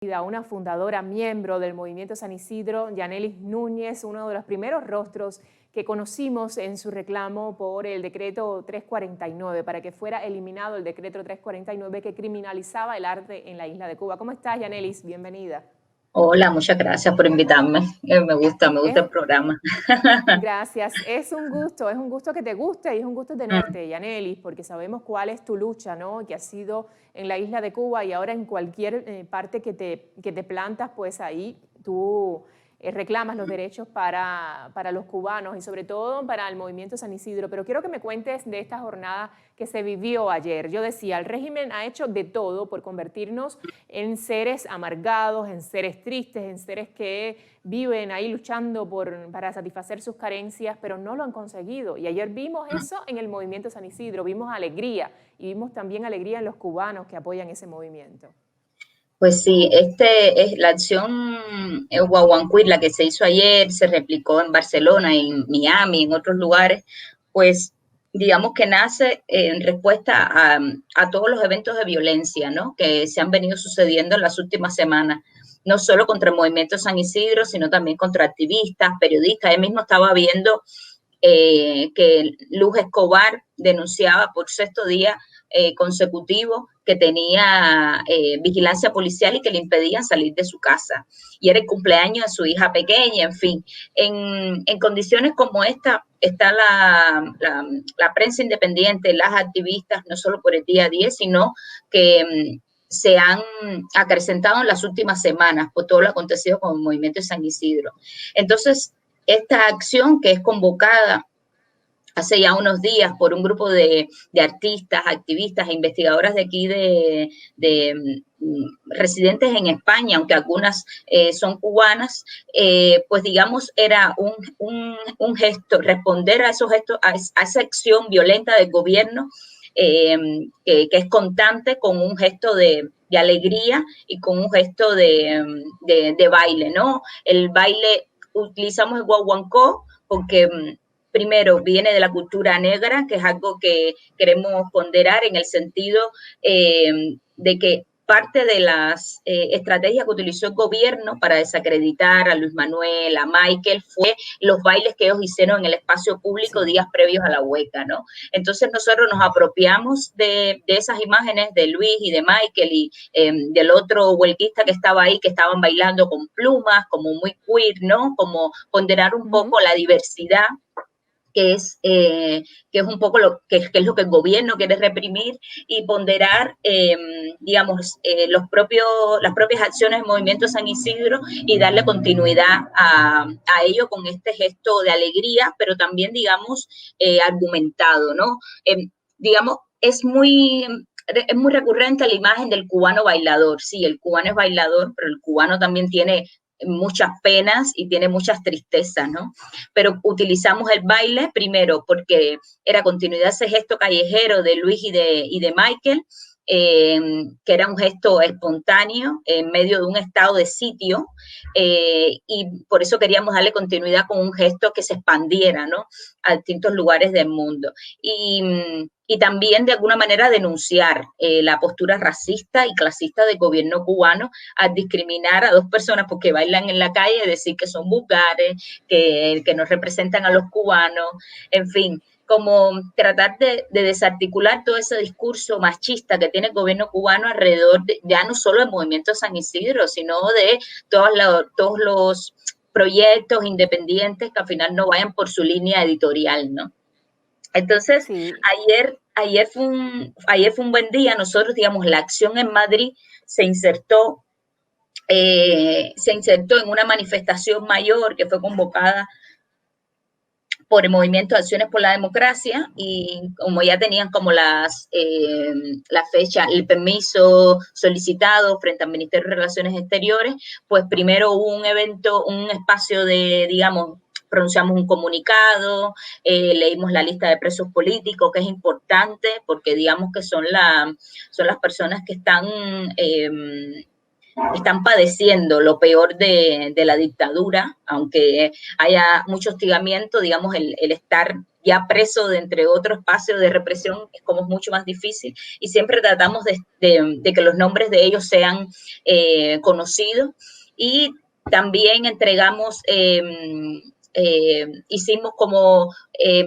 Una fundadora, miembro del Movimiento San Isidro, Yanelis Núñez, uno de los primeros rostros que conocimos en su reclamo por el decreto 349, para que fuera eliminado el decreto 349 que criminalizaba el arte en la isla de Cuba. ¿Cómo estás, Yanelis? Bienvenida. Hola, muchas gracias por invitarme. Me gusta Es, el programa. Gracias. Es un gusto que te guste y es un gusto tenerte, Yanelis, porque sabemos cuál es tu lucha, ¿no? Que ha sido en la isla de Cuba y ahora en cualquier parte que te plantas, pues ahí tú reclamas los derechos para los cubanos y sobre todo para el movimiento San Isidro. Pero quiero que me cuentes de esta jornada que se vivió ayer. Yo decía, el régimen ha hecho de todo por convertirnos en seres amargados, en seres tristes, en seres que viven ahí luchando para satisfacer sus carencias, pero no lo han conseguido. Y ayer vimos eso en el movimiento San Isidro, vimos alegría y vimos también alegría en los cubanos que apoyan ese movimiento. Pues sí, es la acción Guaguancuir, la que se hizo ayer, se replicó en Barcelona, en Miami, en otros lugares, pues digamos que nace en respuesta a todos los eventos de violencia, ¿no? Que se han venido sucediendo en las últimas semanas, no solo contra el movimiento San Isidro, sino también contra activistas, periodistas. Él mismo estaba viendo que Luz Escobar denunciaba por sexto día consecutivo que tenía vigilancia policial y que le impedían salir de su casa. Y era el cumpleaños de su hija pequeña, en fin. En condiciones como esta está la prensa independiente, las activistas, no solo por el día 10, sino que se han acrecentado en las últimas semanas por todo lo acontecido con el movimiento de San Isidro. Entonces, esta acción que es convocada hace ya unos días por un grupo de artistas, activistas e investigadoras de aquí de residentes en España, aunque algunas son cubanas, pues digamos era un gesto, responder a esos gestos, a esa acción violenta del gobierno que es constante con un gesto de alegría y con un gesto de baile, ¿no? El baile, utilizamos el guaguancó porque primero viene de la cultura negra, que es algo que queremos ponderar en el sentido de que parte de las estrategias que utilizó el gobierno para desacreditar a Luis Manuel, a Michael, fue los bailes que ellos hicieron en el espacio público días previos a la huelga, ¿no? Entonces nosotros nos apropiamos de esas imágenes de Luis y de Michael y del otro huelguista que estaba ahí, que estaban bailando con plumas, como muy queer, ¿no? Como ponderar un poco la diversidad que es un poco que es lo que el gobierno quiere reprimir y ponderar, digamos, las propias acciones del Movimiento San Isidro y darle continuidad a ello con este gesto de alegría, pero también, digamos, argumentado, ¿no? Digamos, es muy recurrente la imagen del cubano bailador. Sí, el cubano es bailador, pero el cubano también tiene muchas penas y tiene muchas tristezas, ¿no? Pero utilizamos el baile primero porque era continuidad ese gesto callejero de Luis y de Michael, que era un gesto espontáneo en medio de un estado de sitio, y por eso queríamos darle continuidad con un gesto que se expandiera, ¿no? A distintos lugares del mundo. Y también de alguna manera denunciar la postura racista y clasista del gobierno cubano al discriminar a dos personas porque bailan en la calle y decir que son vulgares, que no representan a los cubanos, en fin, como tratar de desarticular todo ese discurso machista que tiene el gobierno cubano alrededor ya no solo del movimiento San Isidro, sino de todos los proyectos independientes que al final no vayan por su línea editorial, ¿no? Entonces, Sí. ayer fue un buen día. Nosotros, digamos, la acción en Madrid se insertó en una manifestación mayor que fue convocada por el Movimiento de Acciones por la Democracia y como ya tenían como la fecha, el permiso solicitado frente al Ministerio de Relaciones Exteriores, pues primero hubo un evento, un espacio de, digamos, pronunciamos un comunicado, leímos la lista de presos políticos, que es importante porque digamos que son las personas que están están padeciendo lo peor de la dictadura, aunque haya mucho hostigamiento, digamos, el estar ya preso de entre otro espacio de represión es como mucho más difícil, y siempre tratamos de que los nombres de ellos sean conocidos, y también entregamos hicimos como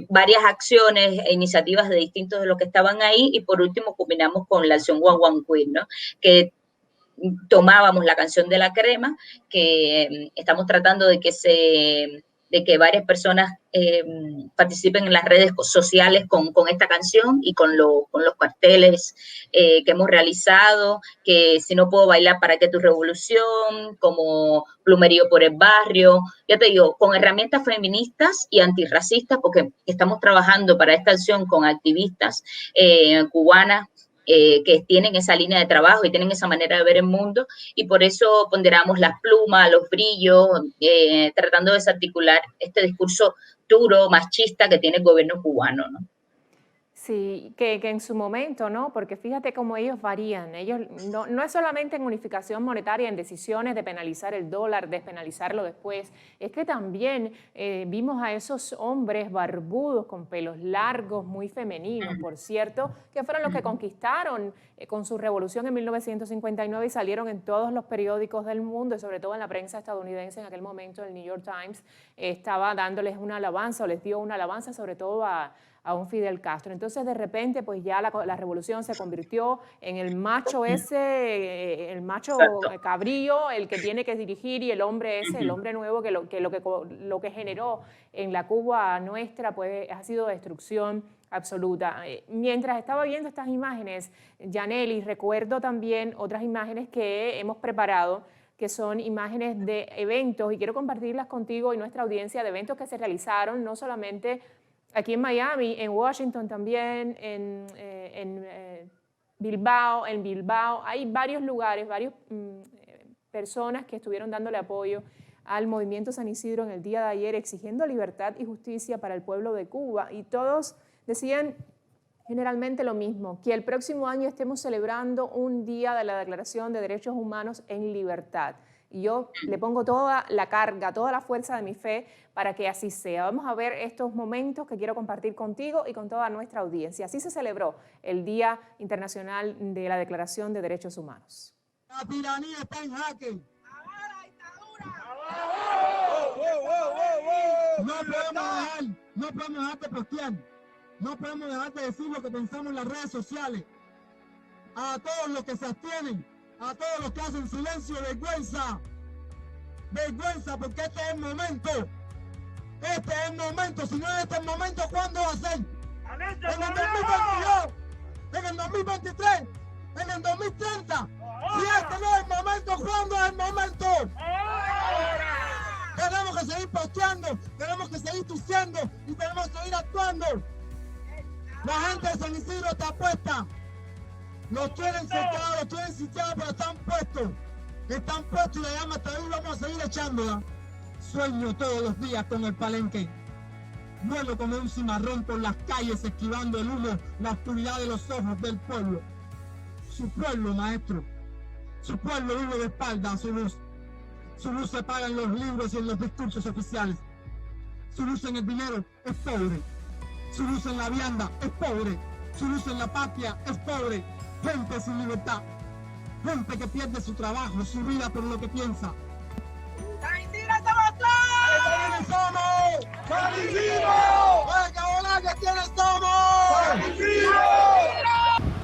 varias acciones e iniciativas de distintos de los que estaban ahí, y por último culminamos con la acción One One Queen, ¿no? Que tomábamos la canción de la crema, que estamos tratando de que varias personas participen en las redes sociales con esta canción y con los carteles que hemos realizado, que si no puedo bailar, ¿para qué tu revolución? Como Plumerío por el barrio, ya te digo, con herramientas feministas y antirracistas, porque estamos trabajando para esta acción con activistas cubanas, que tienen esa línea de trabajo y tienen esa manera de ver el mundo, y por eso ponderamos las plumas, los brillos, tratando de desarticular este discurso duro, machista que tiene el gobierno cubano, ¿no? Sí, que en su momento, ¿no? Porque fíjate cómo ellos varían. Ellos no es solamente en unificación monetaria, en decisiones de penalizar el dólar, despenalizarlo después. Es que también vimos a esos hombres barbudos con pelos largos, muy femeninos, por cierto, que fueron los que conquistaron con su revolución en 1959 y salieron en todos los periódicos del mundo, y sobre todo en la prensa estadounidense en aquel momento. El New York Times estaba dándoles una alabanza, o les dio una alabanza sobre todo a un Fidel Castro. Entonces, de repente, pues ya la revolución se convirtió en el macho ese, el macho cabrío, el que tiene que dirigir, y el hombre ese, el hombre nuevo, que lo que generó en la Cuba nuestra, pues ha sido destrucción absoluta. Mientras estaba viendo estas imágenes, Yanely, recuerdo también otras imágenes que hemos preparado, que son imágenes de eventos, y quiero compartirlas contigo y nuestra audiencia, de eventos que se realizaron, no solamente aquí en Miami, en Washington también, en Bilbao, hay varios lugares, varias personas que estuvieron dándole apoyo al movimiento San Isidro en el día de ayer, exigiendo libertad y justicia para el pueblo de Cuba, y todos decían generalmente lo mismo, que el próximo año estemos celebrando un día de la Declaración de Derechos Humanos en libertad. Y yo le pongo toda la carga, toda la fuerza de mi fe para que así sea. Vamos a ver estos momentos que quiero compartir contigo y con toda nuestra audiencia. Así se celebró el Día Internacional de la Declaración de Derechos Humanos. La tiranía está en jaque. ¡Abajo la dictadura! ¡Abajo! No podemos dejar de postear. No podemos dejar de decir lo que pensamos en las redes sociales. A todos los que se abstienen, a todos los que hacen silencio, vergüenza. Vergüenza, porque este es el momento. Este es el momento. Si no es este el momento, ¿cuándo va a ser? En el 2022, en el 2023, en el 2030. Si este no es el momento, ¿cuándo es el momento? ¡Ahora! Tenemos que seguir posteando, tenemos que seguir tuciendo y tenemos que seguir actuando. La gente de San Isidro está puesta. Los quieren sentados, los quieren sitiados, pero están puestos. Están puestos, y la llama está ahí, vamos a seguir echándola. Sueño todos los días con el Palenque. Vuelo como un cimarrón por las calles, esquivando el humo, la oscuridad de los ojos del pueblo. Su pueblo, maestro. Su pueblo vive de espalda a su luz. Su luz se paga en los libros y en los discursos oficiales. Su luz en el dinero es pobre. Su luz en la vianda es pobre. Su luz en la patria es pobre. Gente sin libertad. Gente que pierde su trabajo, su vida por lo que piensa. ¡San Isidro somos todos! ¿Quiénes somos? ¡San Isidro! ¡Venga, quiénes somos! ¡San Isidro!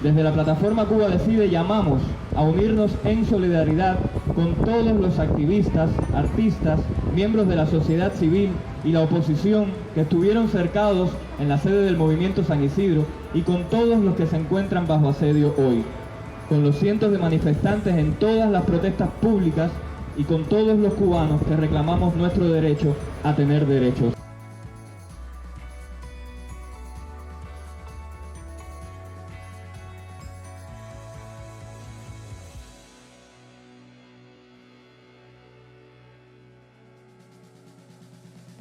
Desde la plataforma Cuba Decide llamamos a unirnos en solidaridad con todos los activistas, artistas, miembros de la sociedad civil y la oposición que estuvieron cercados en la sede del movimiento San Isidro, y con todos los que se encuentran bajo asedio hoy, con los cientos de manifestantes en todas las protestas públicas y con todos los cubanos que reclamamos nuestro derecho a tener derechos.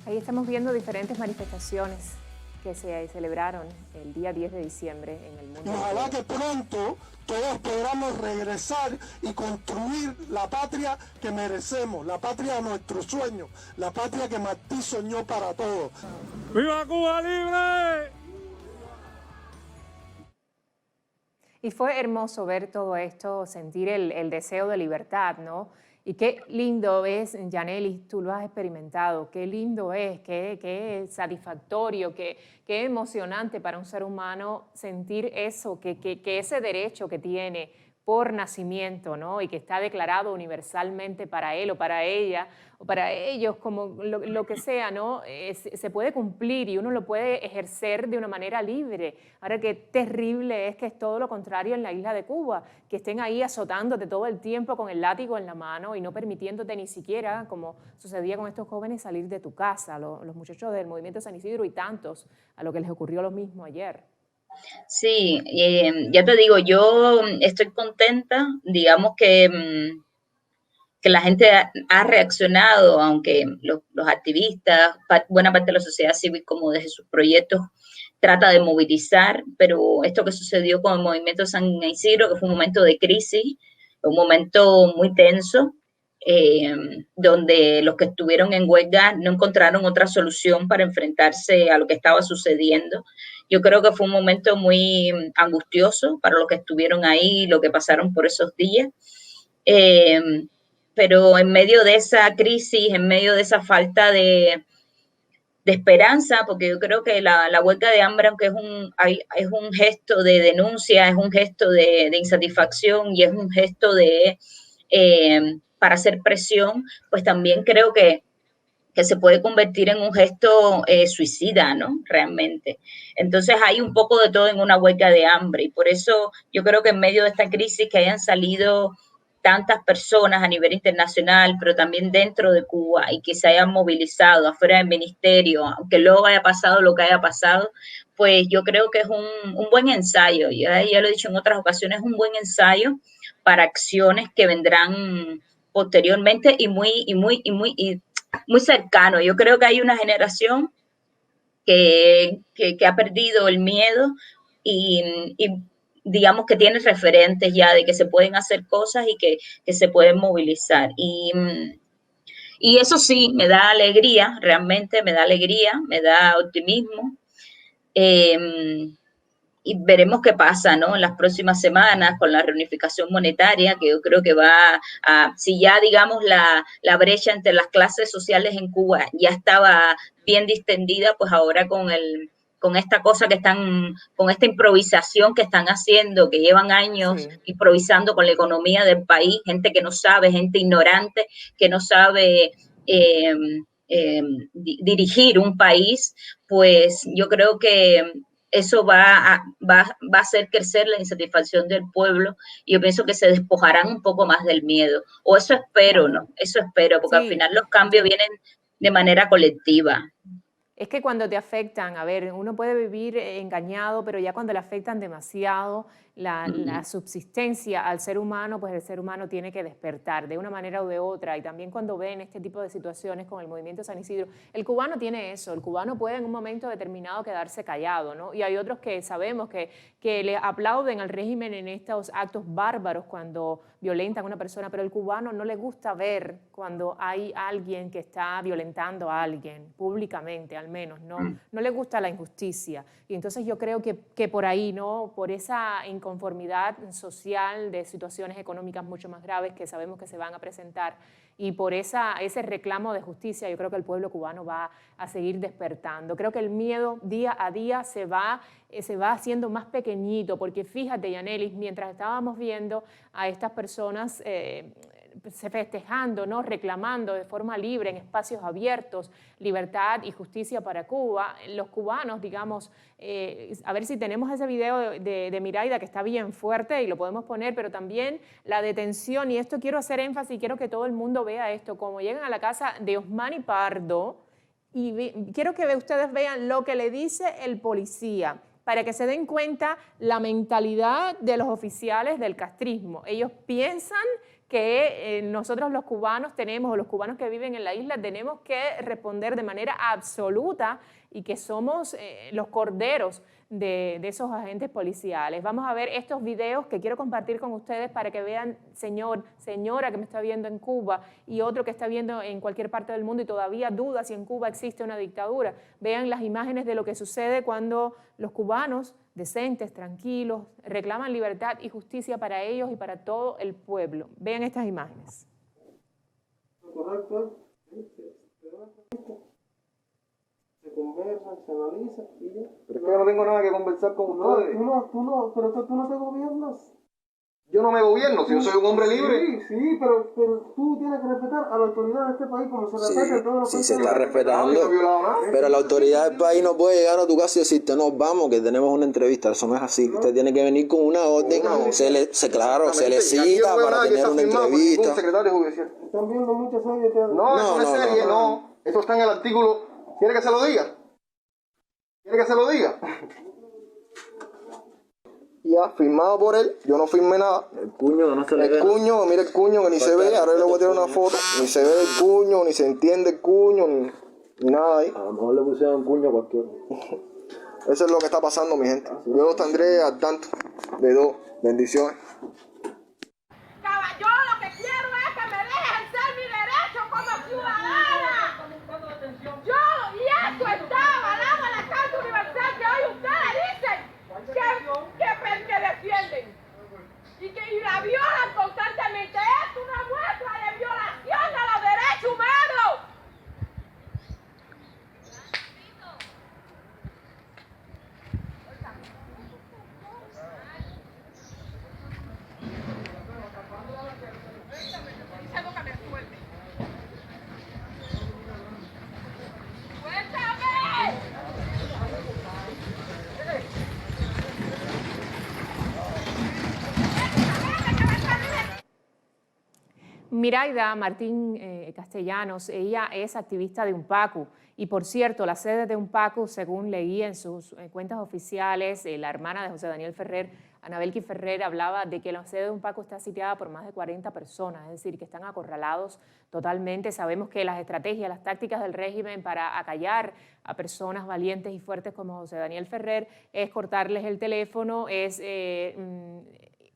Ahí estamos viendo diferentes manifestaciones que se celebraron el día 10 de diciembre en el mundo. Ojalá que pronto todos podamos regresar y construir la patria que merecemos, la patria de nuestros sueños, la patria que Martí soñó para todos. ¡Viva Cuba libre! Y fue hermoso ver todo esto, sentir el deseo de libertad, ¿no? Y qué lindo es, Yanelis, tú lo has experimentado, qué lindo es, qué satisfactorio, qué emocionante para un ser humano sentir eso, que ese derecho que tiene por nacimiento, ¿no? Y que está declarado universalmente para él o para ella o para ellos, como lo que sea, ¿no? Se puede cumplir y uno lo puede ejercer de una manera libre. Ahora, qué terrible es que es todo lo contrario en la isla de Cuba, que estén ahí azotándote todo el tiempo con el látigo en la mano y no permitiéndote ni siquiera, como sucedía con estos jóvenes, salir de tu casa, los muchachos del Movimiento San Isidro y tantos, a lo que les ocurrió lo mismo ayer. Sí, ya te digo, yo estoy contenta, digamos que la gente ha reaccionado, aunque los activistas, buena parte de la sociedad civil, como desde sus proyectos, trata de movilizar, pero esto que sucedió con el Movimiento San Isidro, que fue un momento de crisis, un momento muy tenso, donde los que estuvieron en huelga no encontraron otra solución para enfrentarse a lo que estaba sucediendo. Yo creo que fue un momento muy angustioso para los que estuvieron ahí, lo que pasaron por esos días. Pero en medio de esa crisis, en medio de esa falta de esperanza, porque yo creo que la huelga de hambre, aunque es un gesto de denuncia, es un gesto de insatisfacción y es un gesto para hacer presión, pues también creo que se puede convertir en un gesto suicida, ¿no? Realmente. Entonces hay un poco de todo en una huelga de hambre y por eso yo creo que en medio de esta crisis que hayan salido tantas personas a nivel internacional, pero también dentro de Cuba y que se hayan movilizado afuera del ministerio, aunque luego haya pasado lo que haya pasado, pues yo creo que es un buen ensayo. Ya lo he dicho en otras ocasiones, un buen ensayo para acciones que vendrán posteriormente y muy cercano. Yo creo que hay una generación que ha perdido el miedo y digamos que tiene referentes ya de que se pueden hacer cosas y que se pueden movilizar. Y eso sí, me da alegría, realmente me da alegría, me da optimismo. Y veremos qué pasa, ¿no? En las próximas semanas con la reunificación monetaria, que yo creo que va a, si ya digamos la brecha entre las clases sociales en Cuba ya estaba bien distendida, pues ahora con esta cosa que están, con esta improvisación que están haciendo, que llevan años improvisando con la economía del país, gente que no sabe, gente ignorante, que no sabe dirigir un país, pues yo creo que eso va a hacer crecer la insatisfacción del pueblo y yo pienso que se despojarán un poco más del miedo. O eso espero, ¿no? Eso espero, porque al final los cambios vienen de manera colectiva. Es que cuando te afectan, a ver, uno puede vivir engañado, pero ya cuando le afectan demasiado la subsistencia al ser humano, pues el ser humano tiene que despertar de una manera u de otra. Y también cuando ven este tipo de situaciones con el Movimiento San Isidro, el cubano tiene eso, el cubano puede en un momento determinado quedarse callado, ¿no? Y hay otros que sabemos que le aplauden al régimen en estos actos bárbaros cuando violentan a una persona, pero el cubano no le gusta ver cuando hay alguien que está violentando a alguien, públicamente al menos, no le gusta la injusticia. Y entonces yo creo que por ahí, ¿no? Por esa inconformidad social de situaciones económicas mucho más graves que sabemos que se van a presentar y por ese reclamo de justicia, yo creo que el pueblo cubano va a seguir despertando. Creo que el miedo día a día se va haciendo más pequeñito, porque fíjate, Yanelis, mientras estábamos viendo a estas personas festejando, ¿no? Reclamando de forma libre en espacios abiertos libertad y justicia para Cuba, los cubanos, digamos, a ver si tenemos ese video de Miraida que está bien fuerte y lo podemos poner, pero también la detención, y esto quiero hacer énfasis, quiero que todo el mundo vea esto, como llegan a la casa de Osmani Pardo y quiero que ustedes vean lo que le dice el policía, para que se den cuenta la mentalidad de los oficiales del castrismo. Ellos piensan que nosotros los cubanos tenemos, o los cubanos que viven en la isla, tenemos que responder de manera absoluta y que somos los corderos de esos agentes policiales. Vamos a ver estos videos que quiero compartir con ustedes para que vean, señora que me está viendo en Cuba y otro que está viendo en cualquier parte del mundo y todavía duda si en Cuba existe una dictadura. Vean las imágenes de lo que sucede cuando los cubanos decentes, tranquilos, reclaman libertad y justicia para ellos y para todo el pueblo. Vean estas imágenes. Correcto. Se conversa, se analiza y ya. Pero es que yo no tengo nada que conversar con ustedes. Pero tú no te gobiernas. Yo no me gobierno, si yo soy un hombre libre. Sí, pero tú tienes que respetar a la autoridad de este país como se respeta en todos los países. Sí, se está respetando. No he violado nada. Pero la autoridad del país no puede llegar a tu casa y decirte, no, vamos, que tenemos una entrevista. Eso no es así. Usted tiene que venir con una orden. Se le cita para tener una entrevista. Secretario judicial. Están viendo muchas series que... No, eso no es serie, no. Eso está en el artículo. ¿Quiere que se lo diga? ¿Quiere que se lo diga? Ya, firmado por él, yo no firmé nada. El cuño no se le ve. El cuño, mira el cuño que ni se ve, ahora le voy a tirar una foto, ni se ve el cuño, ni se entiende el cuño, ni nada ahí. A lo mejor le pusieron cuño a cualquiera. Eso es lo que está pasando, mi gente. Yo los tendré al tanto de dos. Bendiciones. Yo lo que quiero es que me dejen ser mi derecho como ciudadana. Y eso está avalado en la Carta Universal que hoy ustedes dicen que defienden y la violan constantemente. Es una muestra de violación a los derechos humanos. Miraida Martín Castellanos, ella es activista de UNPACU y por cierto, la sede de UNPACU, según leí en sus cuentas oficiales, la hermana de José Daniel Ferrer, Anabelki Ferrer, hablaba de que la sede de UNPACU está sitiada por más de 40 personas, es decir, que están acorralados totalmente. Sabemos que las estrategias, las tácticas del régimen para acallar a personas valientes y fuertes como José Daniel Ferrer es cortarles el teléfono, es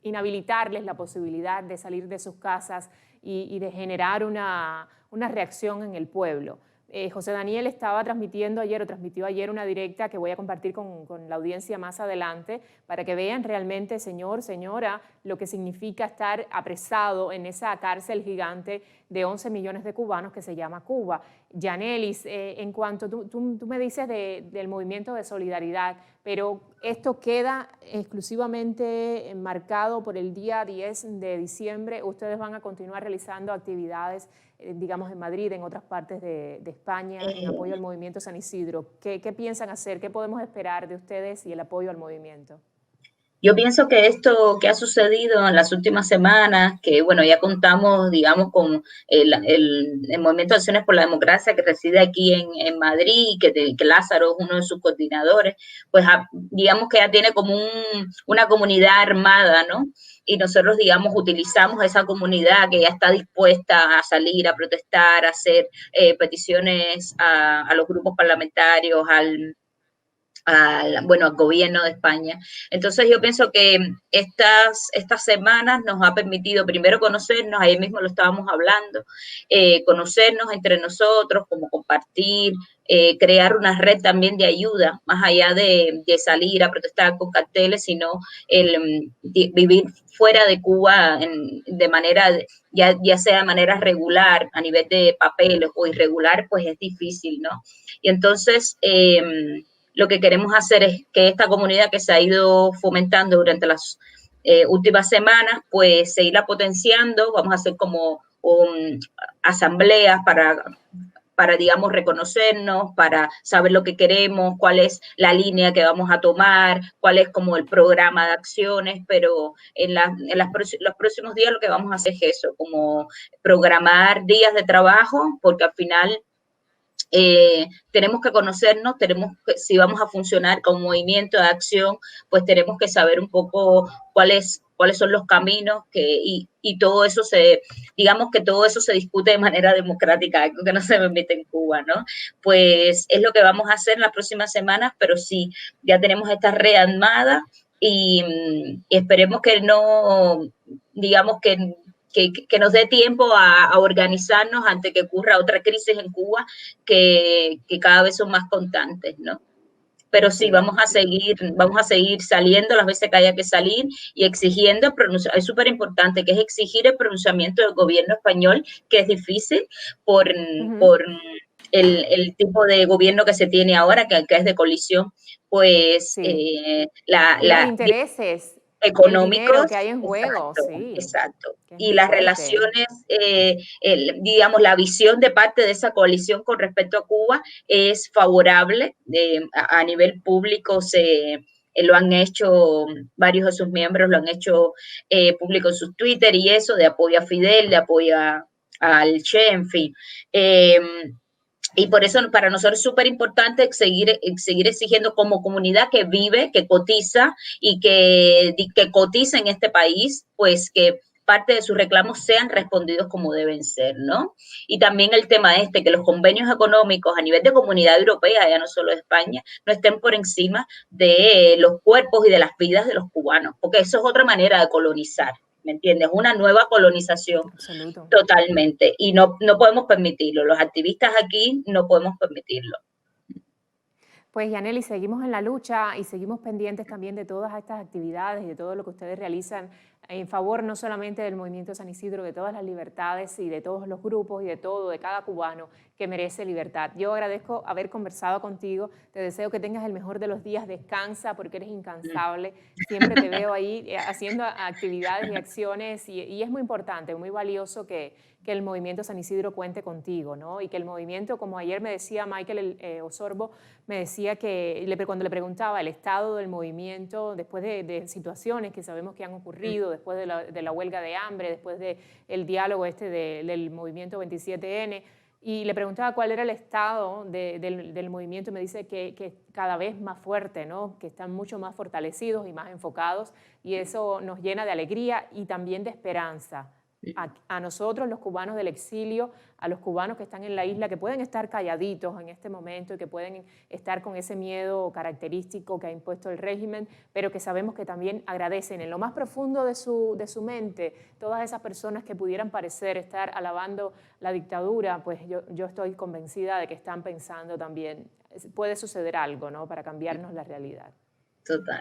inhabilitarles la posibilidad de salir de sus casas y de generar una reacción en el pueblo. José Daniel estaba transmitiendo ayer o transmitió ayer una directa que voy a compartir con la audiencia más adelante para que vean realmente, señor, señora, lo que significa estar apresado en esa cárcel gigante de 11 millones de cubanos que se llama Cuba. Yanelis, en cuanto tú me dices del movimiento de solidaridad, pero esto queda exclusivamente marcado por el día 10 de diciembre. Ustedes van a continuar realizando actividades, digamos, en Madrid, en otras partes de España, en apoyo al movimiento San Isidro. ¿Qué piensan hacer? ¿Qué podemos esperar de ustedes y el apoyo al movimiento? Yo pienso que esto que ha sucedido en las últimas semanas, que bueno, ya contamos, digamos, con el Movimiento de Acciones por la Democracia que reside aquí en Madrid, que Lázaro es uno de sus coordinadores, pues digamos que ya tiene como una comunidad armada, ¿no? Y nosotros, digamos, utilizamos esa comunidad que ya está dispuesta a salir, a protestar, a hacer peticiones a los grupos parlamentarios, al gobierno de España. Entonces yo pienso que estas semanas nos ha permitido primero conocernos, ahí mismo lo estábamos hablando, conocernos entre nosotros, como compartir, crear una red también de ayuda, más allá de salir a protestar con carteles, sino vivir fuera de Cuba de manera, ya sea de manera regular, a nivel de papeles o irregular, pues es difícil, ¿no? Y entonces lo que queremos hacer es que esta comunidad que se ha ido fomentando durante las últimas semanas, pues seguirla potenciando. Vamos a hacer como asambleas para, digamos, reconocernos, para saber lo que queremos, cuál es la línea que vamos a tomar, cuál es como el programa de acciones, pero en los próximos días lo que vamos a hacer es eso, como programar días de trabajo, porque al final tenemos que conocernos, si vamos a funcionar como movimiento de acción, pues tenemos que saber un poco cuál es cuáles son los caminos, y todo eso digamos que todo eso se discute de manera democrática, algo que no se permite en Cuba, ¿no? Pues es lo que vamos a hacer en las próximas semanas, pero sí, ya tenemos esta red armada y esperemos que no, digamos que nos dé tiempo a organizarnos antes que ocurra otra crisis en Cuba que cada vez son más constantes, ¿no? Pero sí, vamos a seguir saliendo las veces que haya que salir y exigiendo, es súper importante, que es exigir el pronunciamiento del gobierno español, que es difícil por el tipo de gobierno que se tiene ahora, que es de coalición, pues y los intereses económicos, el dinero que hay en juego, exacto. Y las relaciones, digamos, la visión de parte de esa coalición con respecto a Cuba es favorable. A nivel público lo han hecho, varios de sus miembros lo han hecho público en sus Twitter y eso, de apoyo a Fidel, de apoyo al Che, en fin. Y por eso para nosotros es súper importante seguir exigiendo como comunidad que vive, que cotiza y que cotiza en este país, pues que parte de sus reclamos sean respondidos como deben ser, ¿no? Y también el tema que los convenios económicos a nivel de comunidad europea, ya no solo de España, no estén por encima de los cuerpos y de las vidas de los cubanos, porque eso es otra manera de colonizar. ¿Me entiendes? Una nueva colonización. Absoluto. Totalmente. Y no podemos permitirlo. Los activistas aquí no podemos permitirlo. Pues Yanely, seguimos en la lucha y seguimos pendientes también de todas estas actividades y de todo lo que ustedes realizan en favor no solamente del Movimiento San Isidro, de todas las libertades y de todos los grupos y de cada cubano que merece libertad. Yo agradezco haber conversado contigo, te deseo que tengas el mejor de los días, descansa porque eres incansable, siempre te veo ahí haciendo actividades y acciones y es muy importante, muy valioso que el Movimiento San Isidro cuente contigo, ¿no? Y que el movimiento, como ayer me decía Michael Osorbo, me decía que cuando le preguntaba el estado del movimiento después de situaciones que sabemos que han ocurrido, después de la huelga de hambre, después del diálogo del movimiento 27N, y le preguntaba cuál era el estado del movimiento, y me dice que cada vez más fuerte, ¿no? Que están mucho más fortalecidos y más enfocados, y eso nos llena de alegría y también de esperanza. A nosotros, los cubanos del exilio, a los cubanos que están en la isla, que pueden estar calladitos en este momento y que pueden estar con ese miedo característico que ha impuesto el régimen, pero que sabemos que también agradecen en lo más profundo de su mente todas esas personas que pudieran parecer estar alabando la dictadura, pues yo estoy convencida de que están pensando también, puede suceder algo, ¿no? Para cambiarnos la realidad. Total.